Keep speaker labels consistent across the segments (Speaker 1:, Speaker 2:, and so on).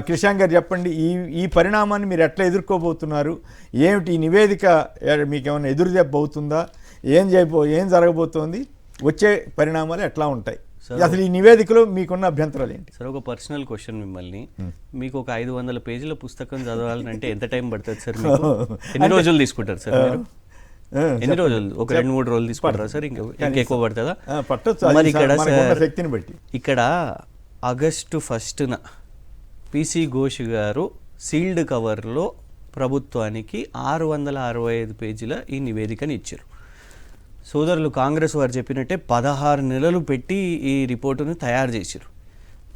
Speaker 1: కృషాంక్ గారు చెప్పండి, ఈ పరిణామాన్ని మీరు ఎట్లా ఎదుర్కోబోతున్నారు? ఏమిటి ఈ నివేదిక మీకు ఏమైనా ఎదురుదెబ్బ అవుతుందా? ఏం జరగబోతోంది? వచ్చే పరిణామాలు ఎట్లా ఉంటాయి? అసలు ఈ నివేదికలో మీకున్న అభ్యంతరాలు ఏంటి?
Speaker 2: సార్, ఒక పర్సనల్ క్వశ్చన్ మిమ్మల్ని. మీకు ఒక 500 పేజీల పుస్తకం చదవాలంటే ఎంత టైం పడుతుంది సార్? ఎన్ని రోజులు తీసుకుంటారు సార్ మీరు? ఎన్ని రోజులు? ఒక 2-3 రోజులు తీసుకుంటారా సార్? ఇంకా ఎక్కువ పడుతుందా? మరి ఇక్కడ ఆగస్టు 1న పిసి ఘోష్ గారు సీల్డ్ కవర్లో ప్రభుత్వానికి 665 పేజీల ఈ నివేదికని ఇచ్చారు. సోదరులు కాంగ్రెస్ వారు చెప్పినట్టే 16 నెలలు పెట్టి ఈ రిపోర్టును తయారు చేశారు.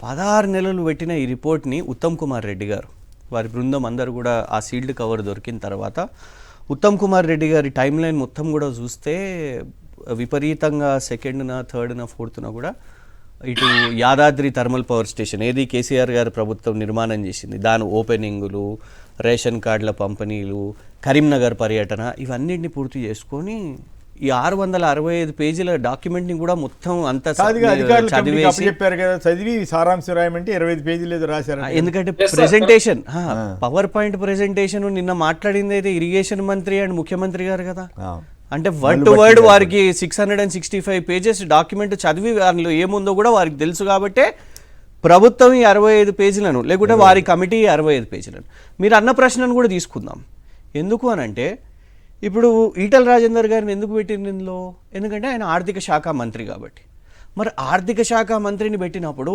Speaker 2: 16 నెలలు పెట్టిన ఈ రిపోర్ట్ని ఉత్తమ్ కుమార్ రెడ్డి గారు, వారి బృందం అందరూ కూడా ఆ సీల్డ్ కవర్ దొరికిన తర్వాత ఉత్తమ్ కుమార్ రెడ్డి గారి టైం లైన్ మొత్తం కూడా చూస్తే విపరీతంగా 2న 3న 4న కూడా ఇటు యాదాద్రి థర్మల్ పవర్ స్టేషన్, ఏది కేసీఆర్ గారి ప్రభుత్వం నిర్మాణం చేసింది, దాని ఓపెనింగులు, రేషన్ కార్డుల పంపిణీలు, కరీంనగర్ పర్యటన, ఇవన్నింటినీ పూర్తి చేసుకొని ఈ 665 పేజీల డాక్యుమెంట్ని కూడా మొత్తం అంతా
Speaker 1: చదివి సారాంశం రాయమంటే 25 పేజీలు ఏదో రాశారు.
Speaker 2: ఎందుకంటే ప్రెజెంటేషన్, పవర్ పాయింట్ ప్రెజెంటేషన్ నిన్న మాట్లాడింది అయితే ఇరిగేషన్ మంత్రి అండ్ ముఖ్యమంత్రి గారు కదా. అంటే వర్డ్ టు వర్డ్ వారికి 665 పేజెస్ డాక్యుమెంట్ చదివి దానిలో ఏముందో కూడా వారికి తెలుసు. కాబట్టే ప్రభుత్వం ఈ 65 పేజీలను, లేకుంటే వారి కమిటీ 65 పేజీలను. మీరు అన్న ప్రశ్నను కూడా తీసుకుందాం. ఎందుకు అనంటే, ఇప్పుడు ఈటల రాజేందర్ గారిని ఎందుకు పెట్టింది ఇందులో? ఎందుకంటే ఆయన ఆర్థిక శాఖ మంత్రి కాబట్టి. మరి ఆర్థిక శాఖ మంత్రిని పెట్టినప్పుడు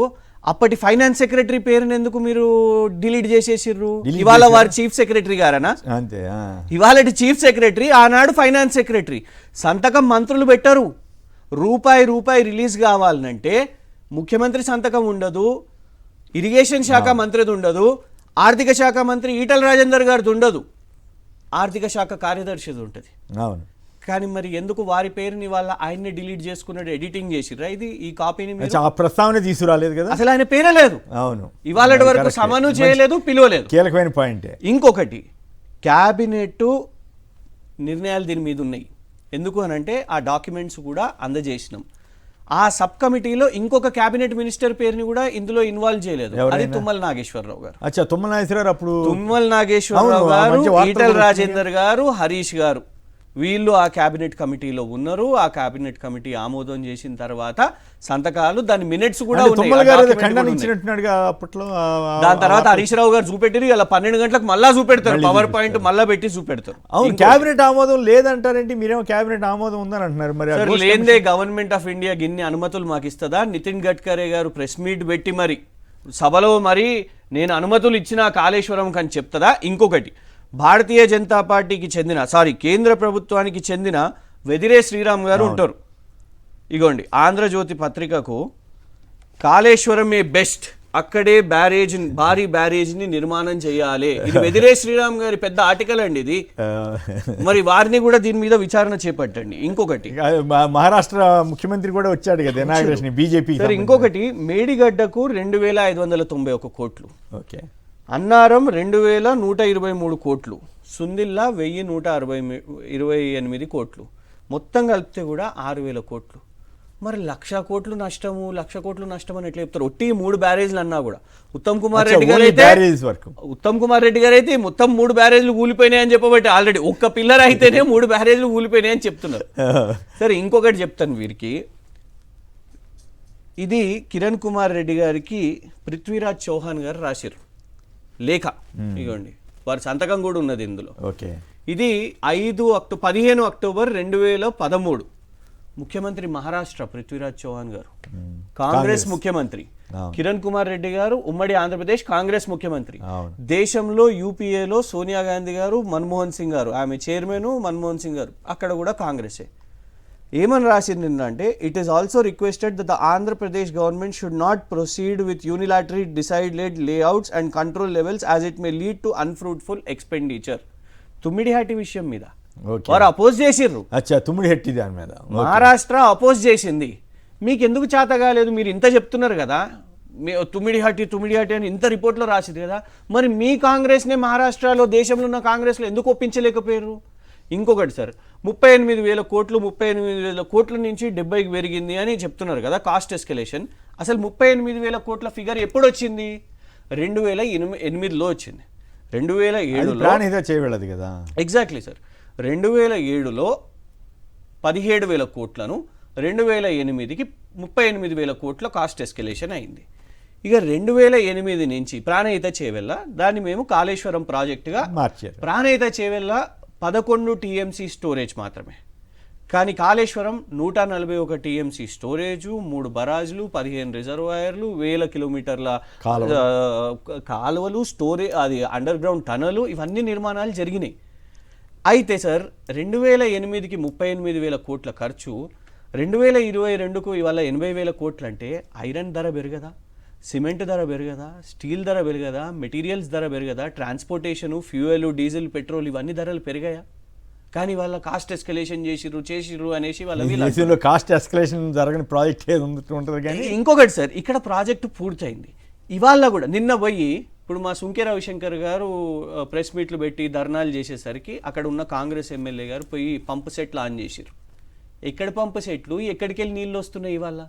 Speaker 2: అప్పటి ఫైనాన్స్ సెక్రటరీ పేరుని ఎందుకు మీరు డిలీట్ చేసేసిర్రు? ఇవాళ వారి చీఫ్ సెక్రటరీ గారనా? ఇవాళ చీఫ్ సెక్రటరీ, ఆనాడు ఫైనాన్స్ సెక్రటరీ. సంతకం మంత్రులు పెట్టరు. రూపాయి రిలీజ్ కావాలంటే ముఖ్యమంత్రి సంతకం ఉండదు, ఇరిగేషన్ శాఖ మంత్రిది ఉండదు, ఆర్థిక శాఖ మంత్రి ఈటల రాజేందర్ గారిది ఉండదు, ఆర్థిక శాఖ కార్యదర్శిది ఉంటుంది.
Speaker 1: అవును.
Speaker 2: కానీ మరి ఎందుకు వారి పేరుని వాళ్ళ ఆయన్ని డిలీట్ చేసుకున్నాడు, ఎడిటింగ్ చేసిర్రా? ఇది ఈ కాపీని
Speaker 1: ప్రస్తావన తీసుకురాలేదు కదా,
Speaker 2: అసలు ఆయన పేరే లేదు.
Speaker 1: అవును,
Speaker 2: ఇవాళ వరకు సమను చేయలేదు, పిలువలేదు.
Speaker 1: కీలకమైన పాయింట్.
Speaker 2: ఇంకొకటి, క్యాబినెట్ నిర్ణయాలు దీని మీద ఉన్నాయి. ఎందుకు అనంటే ఆ డాక్యుమెంట్స్ కూడా అందజేసినాం. ఆ సబ్ కమిటీలో ఇంకొక క్యాబినెట్ మినిస్టర్ పేరుని కూడా ఇందులో ఇన్వాల్వ్ చేయలేదు. అది తుమ్మల నాగేశ్వరరావు గారు. తుమ్మల నాగేశ్వరరావు గారు, ఈటల రాజేందర్ గారు, హరీష్ గారు, వీళ్ళు ఆ క్యాబినెట్ కమిటీలో ఉన్నారు. ఆ క్యాబినెట్ కమిటీ ఆమోదం చేసిన తర్వాత సంతకాలు, దాని మినిట్స్ కూడా ఉన్నాయి. దాని తర్వాత హరీష్ రావు గారు చూపెట్టారు. ఇలా 12 గంటలకు మళ్ళా చూపెడతారు, పవర్ పాయింట్ మళ్ళా పెట్టి చూపెడతారు.
Speaker 1: క్యాబినెట్ ఆమోదం లేదంటారేంటి? మీరేమో క్యాబినెట్ ఆమోదం ఉందని అంటున్నారు.
Speaker 2: మరి లేదే గవర్నమెంట్ ఆఫ్ ఇండియా గిన్ని అనుమతులు మాకు ఇస్తుందా? నితిన్ గడ్కరీ గారు ప్రెస్ మీట్ పెట్టి మరి సభలో మరి నేను అనుమతులు ఇచ్చిన కాళేశ్వరం అని చెప్తుందా? ఇంకొకటి, భారతీయ జనతా పార్టీకి చెందిన కేంద్ర ప్రభుత్వానికి చెందిన వెదిరే శ్రీరామ్ గారు ఉంటారు. ఇగోండి, ఆంధ్రజ్యోతి పత్రికకు కాళేశ్వరమే బెస్ట్, అక్కడే భారీ బ్యారేజ్ని నిర్మాణం చేయాలి. ఇది వెదిరే శ్రీరామ్ గారి పెద్ద ఆర్టికల్ అండి ఇది. మరి వారిని కూడా దీని మీద విచారణ చేపట్టండి. ఇంకొకటి,
Speaker 1: మహారాష్ట్ర ముఖ్యమంత్రి కూడా వచ్చాడు కదా బీజేపీ.
Speaker 2: ఇంకొకటి, మేడిగడ్డకు 2591 కోట్లు, అన్నారం 2123 కోట్లు, సుందిల్లా 1128 కోట్లు, మొత్తం కలిపితే కూడా 6000 కోట్లు. మరి 1,00,000 కోట్లు నష్టము, 1,00,000 కోట్లు నష్టం అని ఎట్లా చెప్తారు? 3 బ్యారేజ్లు అన్నా కూడా. ఉత్తమ్ కుమార్ రెడ్డి గారు అయితే మొత్తం 3 బ్యారేజ్లు కూలిపోయినాయని చెప్పబట్టి ఆల్రెడీ ఒక్క పిల్లర్ అయితేనే 3 బ్యారేజ్లు కూలిపోయినాయని చెప్తున్నారు. సరే, ఇంకొకటి చెప్తాను వీరికి. ఇది కిరణ్ కుమార్ రెడ్డి గారికి పృథ్వీరాజ్ చౌహాన్ గారు రాశారు లేఖ. ఇగోండి, వారి సంతకం కూడా ఉన్నది ఇందులో. ఇది 15 అక్టోబర్ 2013. ముఖ్యమంత్రి మహారాష్ట్ర పృథ్వీరాజ్ చౌహాన్ గారు, కాంగ్రెస్ ముఖ్యమంత్రి. కిరణ్ కుమార్ రెడ్డి గారు ఉమ్మడి ఆంధ్రప్రదేశ్ కాంగ్రెస్ ముఖ్యమంత్రి. దేశంలో యూపీఏలో సోనియా గాంధీ గారు, మన్మోహన్ సింగ్ గారు ఆమె చైర్మన్, మన్మోహన్ సింగ్ గారు అక్కడ కూడా కాంగ్రెసే. ఏమని రాసింది అంటే, it is also requested that the Andhra Pradesh government should not proceed with యూనిలాటరీ decided layouts and control levels as it may lead to unfruitful expenditure. Tummidihatti విషయం మీద వారు అపోజ్ చేసిర్రు. మహారాష్ట్ర అపోజ్ చేసింది. మీకు ఎందుకు చేత కాలేదు? మీరు ఇంత చెప్తున్నారు కదా, తుమ్మిడిహట్టి అని ఇంత రిపోర్ట్లో రాసింది కదా, మరి మీ కాంగ్రెస్నే మహారాష్ట్రలో దేశంలో ఉన్న కాంగ్రెస్లో ఎందుకు ఒప్పించలేకపోయారు? ఇంకొకటి సార్, 38,000 కోట్లు 38,000 కోట్ల నుంచి 70కి పెరిగింది అని చెప్తున్నారు కదా, కాస్ట్ ఎస్కలేషన్. అసలు 38,000 కోట్ల ఫిగర్ ఎప్పుడు వచ్చింది? 2008లో వచ్చింది. 2007లో
Speaker 1: ప్రాణహిత చేయగలదు కదా.
Speaker 2: Exactly sir. 2007లో 17,000 కోట్లను 2008కి 38,000 కోట్ల కాస్ట్ ఎస్కలేషన్ అయింది. ఇక 2008 నుంచి ప్రాణహిత చేవెళ్ళ దాన్ని మేము కాళేశ్వరం ప్రాజెక్టుగా
Speaker 1: మార్చారు.
Speaker 2: ప్రాణహిత చేవెళ్ళ 11 టీఎంసీ స్టోరేజ్ మాత్రమే, కానీ కాళేశ్వరం 141 టీఎంసీ స్టోరేజు, 3 బరాజులు, 15 రిజర్వాయర్లు, 1000 కిలోమీటర్ల కాలువలు, అది అండర్ గ్రౌండ్ టనలు, ఇవన్నీ నిర్మాణాలు జరిగినాయి. అయితే సార్ 2008కి 38,000 కోట్ల ఖర్చు, 2022కు ఇవాళ 80,000 కోట్లు అంటే ఐరన్ ధర పెరగదా, సిమెంట్ ధర పెరగదా, స్టీల్ ధర పెరగదా, మెటీరియల్స్ ధర పెరగదా, ట్రాన్స్పోర్టేషను, ఫ్యూయల్, డీజిల్, పెట్రోల్ ఇవన్నీ ధరలు పెరిగాయా? కానీ వాళ్ళ కాస్ట్ ఎస్కలేషన్ చేసిర్రు అనేసి
Speaker 1: వాళ్ళ కాస్ట్ ఎస్కలేషన్ జరగని ప్రాజెక్ట్ ఏది ఉంటుంది. కానీ
Speaker 2: ఇంకొకటి సార్, ఇక్కడ ప్రాజెక్టు పూర్తయింది. ఇవాళ కూడా నిన్న పోయి ఇప్పుడు మా సుంకె రవిశంకర్ గారు ప్రెస్ మీట్లు పెట్టి ధర్నాలు చేసేసరికి అక్కడ ఉన్న కాంగ్రెస్ ఎమ్మెల్యే గారు పోయి పంపు సెట్లు ఆన్ చేసిర్రు. ఎక్కడ పంపు సెట్లు, ఎక్కడికి వెళ్ళి నీళ్ళు వస్తున్నాయి? ఇవాళ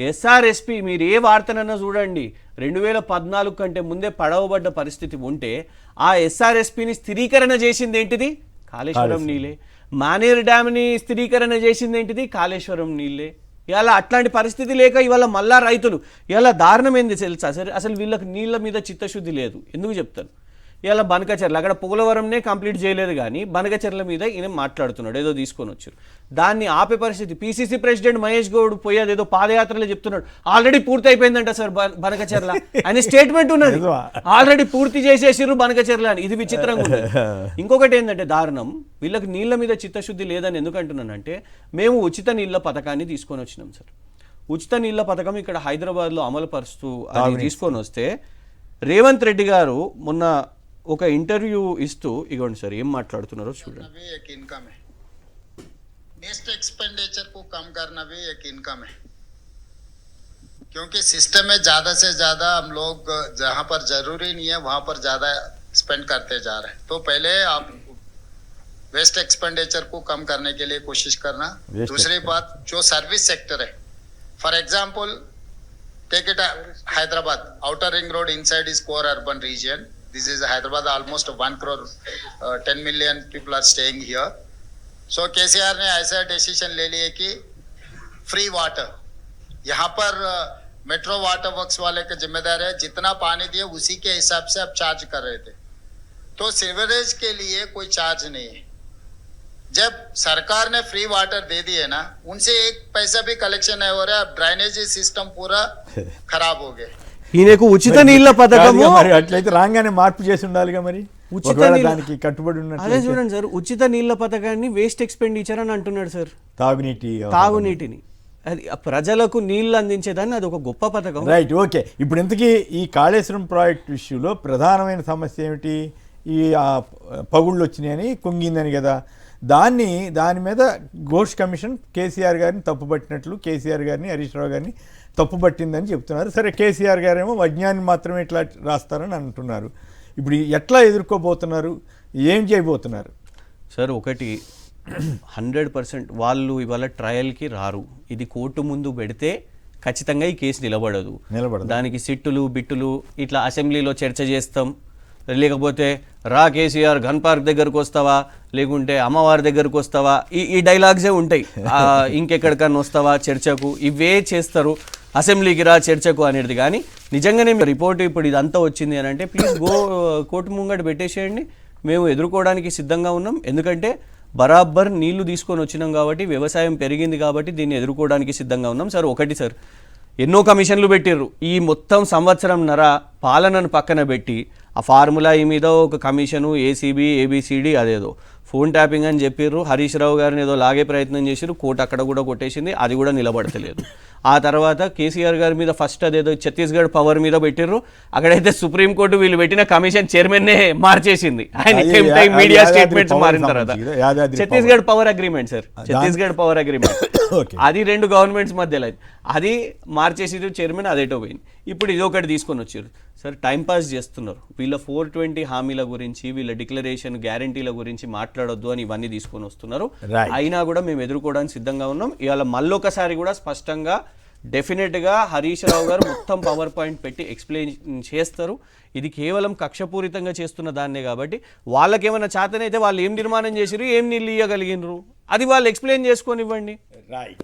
Speaker 2: ఎస్ఆర్ఎస్పి మీరు ఏ వార్తనన్నా చూడండి, 2014 కంటే ముందే పడవబడ్డ పరిస్థితి ఉంటే ఆ ఎస్ఆర్ఎస్పిని స్థిరీకరణ చేసింది ఏంటిది? కాళేశ్వరం నీళ్ళే. మానేరు డ్యామ్ని స్థిరీకరణ చేసింది ఏంటిది? కాళేశ్వరం నీళ్ళే. ఇవాళ అట్లాంటి పరిస్థితి లేక ఇవాళ మళ్ళా రైతులు ఇవాళ దారుణం ఏంది తెలుసా సరే, అసలు వీళ్ళకి నీళ్ళ మీద చిత్తశుద్ధి లేదు. ఎందుకు చెప్తాను, ఇవాళ బనకచెర్ల అక్కడ పోలవరంనే కంప్లీట్ చేయలేదు కానీ బనకచెర్ల మీద ఈయన మాట్లాడుతున్నాడు, ఏదో తీసుకొని వచ్చారు. దాన్ని ఆపే పరిస్థితి పిసిసి ప్రెసిడెంట్ మహేష్ గౌడ్ పోయేది ఏదో పాదయాత్రలో చెప్తున్నాడు, ఆల్రెడీ పూర్తి అయిపోయిందంట సార్ బనకచెర్ల అని స్టేట్మెంట్ ఉన్నది, ఆల్రెడీ పూర్తి చేసేసిర్రు బనకచెర్ల అని. ఇది విచిత్రంగా ఉన్నది. ఇంకొకటి ఏంటంటే దారుణం, వీళ్ళకి నీళ్ళ మీద చిత్తశుద్ధి లేదని ఎందుకంటున్నానంటే, మేము ఉచిత నీళ్ళ పథకాన్ని తీసుకొని వచ్చినాం సార్. ఉచిత నీళ్ళ పథకం ఇక్కడ హైదరాబాద్లో అమలు పరుస్తూ అది తీసుకొని వస్తే రేవంత్ రెడ్డి గారు మొన్న ఒక ఇంటర్వ్యూ ఇస్తూ ఇగోండి సార్ ఏం మాట్లాడుతున్నారో చూడండి.
Speaker 3: एक इनकम है, वेस्ट एक्सपेंडिचर को कम करना भी एक इनकम है, क्योंकि सिस्टम में ज्यादा से ज्यादा हम लोग जहां पर जरूरी नहीं है वहां पर ज्यादा स्पेंड करते जा रहे हैं. तो पहले आप वेस्ट एक्सपेंडिचर को कम करने के लिए कोशिश करना. दूसरी बात, जो सर्विस सेक्टर है, for example take it Hyderabad, outer ring road inside is core urban region. This is Hyderabad, almost 1 crore 10 million people are staying here. So KCR ने ऐसा डिसीजन ले लिया कि फ्री वाटर, यहाँ पर मेट्रो वाटर वर्क्स वाले का जिम्मेदार है, जितना पानी दिए उसी के हिसाब से अब चार्ज कर रहे थे. तो सीवरेज के लिए कोई चार्ज नहीं है. जब सरकार ने फ्री वाटर दे दिए ना, उनसे एक पैसा भी कलेक्शन नहीं हो रहा. अब ड्रेनेज सिस्टम पूरा खराब हो गया.
Speaker 2: ఈయనకు ఉచిత నీళ్ల పథకము
Speaker 1: మరి అట్లయితే రాగానే మార్పు చేసి ఉండాలిగా, మరి
Speaker 2: ఉచిత
Speaker 1: దానికి కట్టుబడి ఉన్నట్టు.
Speaker 2: అదే చూడండి సార్, ఉచిత నీళ్ల పథకాన్ని వేస్ట్ ఎక్స్పెండిచర్ అని అంటున్నాడు సార్. తాగునీటిని అది ప్రజలకు నీళ్లు అందించేదాన్ని అది ఒక గొప్ప పథకం.
Speaker 1: Right, okay. ఇప్పుడు ఇంతకీ ఈ కాళేశ్వరం ప్రాజెక్ట్ ఇష్యూలో ప్రధానమైన సమస్య ఏమిటి? ఈ పగుళ్ళు వచ్చినాయని కుంగిందని కదా, దాని మీద ఘోష్ కమిషన్ కేసీఆర్ గారిని తప్పుపట్టినట్లు, కేసీఆర్ గారిని హరీష్ రావు గారిని తప్పుపట్టిందని చెప్తున్నారు. సరే, కేసీఆర్ గారేమో వజ్ఞాన్ని మాత్రమే ఇట్లా రాస్తారని అంటున్నారు. ఇప్పుడు ఎట్లా ఎదుర్కోబోతున్నారు, ఏం చేయబోతున్నారు?
Speaker 2: సార్, ఒకటి 100% వాళ్ళు ఇవాళ ట్రయల్కి రారు. ఇది కోర్టు ముందు పెడితే ఖచ్చితంగా ఈ కేసు నిలబడదు. దానికి సిట్టులు బిట్టులు ఇట్లా అసెంబ్లీలో చర్చ చేస్తాం, లేకపోతే రా కేసీఆర్ గన్ పార్క్ దగ్గరకు వస్తావా, లేకుంటే అమ్మవారి దగ్గరకు వస్తావా, ఈ డైలాగ్సే ఉంటాయి. ఇంకెక్కడికన్నా వస్తావా చర్చకు, ఇవే చేస్తారు. అసెంబ్లీకి రా చర్చకు అనేది. కానీ నిజంగానే రిపోర్ట్ ఇప్పుడు ఇదంతా వచ్చింది అని అంటే ప్లీజ్ కోర్టు ముంగట పెట్టేసేయండి, మేము ఎదుర్కోవడానికి సిద్ధంగా ఉన్నాం. ఎందుకంటే బరాబర్ నీళ్లు తీసుకొని వచ్చినాం కాబట్టి, వ్యవసాయం పెరిగింది కాబట్టి దీన్ని ఎదుర్కోవడానికి సిద్ధంగా ఉన్నాం. సార్, ఒకటి సార్, ఎన్నో కమిషన్లు పెట్టిర్రు. ఈ మొత్తం సంవత్సరంన్నర పాలనను పక్కన పెట్టి ఆ ఫార్ములా ఈ మీద ఒక కమిషను, ఏసీబీ, ఏబిసిడి, అదేదో ఫోన్ ట్యాపింగ్ అని చెప్పిర్రు. హరీష్ రావు గారిని ఏదో లాగే ప్రయత్నం చేసిర్రు, కోర్టు అక్కడ కూడా కొట్టేసింది, అది కూడా నిలబడతలేదు. ఆ తర్వాత కేసీఆర్ గారి మీద ఫస్ట్ అదేదో ఛత్తీస్గఢ్ పవర్ మీద పెట్టిర్రు, అక్కడైతే సుప్రీంకోర్టు వీళ్ళు పెట్టిన కమిషన్ చైర్మన్నే మార్చేసింది. ఆయన మీడియా స్టేట్మెంట్స్ మారిన తర్వాత Chhattisgarh power agreement sir, Chhattisgarh power agreement అది 2 గవర్నమెంట్స్ మధ్యలో అది మార్చేసి చైర్మన్ అదేటో పోయింది. ఇప్పుడు ఇదొకటి తీసుకొని వచ్చారు. సార్, టైంపాస్ చేస్తున్నారు. వీళ్ళ 420 హామీల గురించి, వీళ్ళ డిక్లరేషన్ గ్యారంటీల గురించి మాట్లాడొద్దు అని ఇవన్నీ తీసుకొని వస్తున్నారు. అయినా కూడా మేము ఎదుర్కోవడానికి సిద్ధంగా ఉన్నాం. ఇవాళ మళ్ళొకసారి కూడా స్పష్టంగా డెఫినెట్గా హరీష్ రావు గారు మొత్తం పవర్ పాయింట్ పెట్టి ఎక్స్ప్లెయిన్ చేస్తారు. ఇది కేవలం కక్షపూరితంగా చేస్తున్న దాన్నే కాబట్టి వాళ్ళకేమైనా చేతనైతే వాళ్ళు ఏం నిర్మాణం చేసిరు, ఏం నీళ్ళు ఇవ్వగలిగినరు, అది వాళ్ళు ఎక్స్ప్లెయిన్ చేసుకొనివ్వండి.
Speaker 1: రైట్.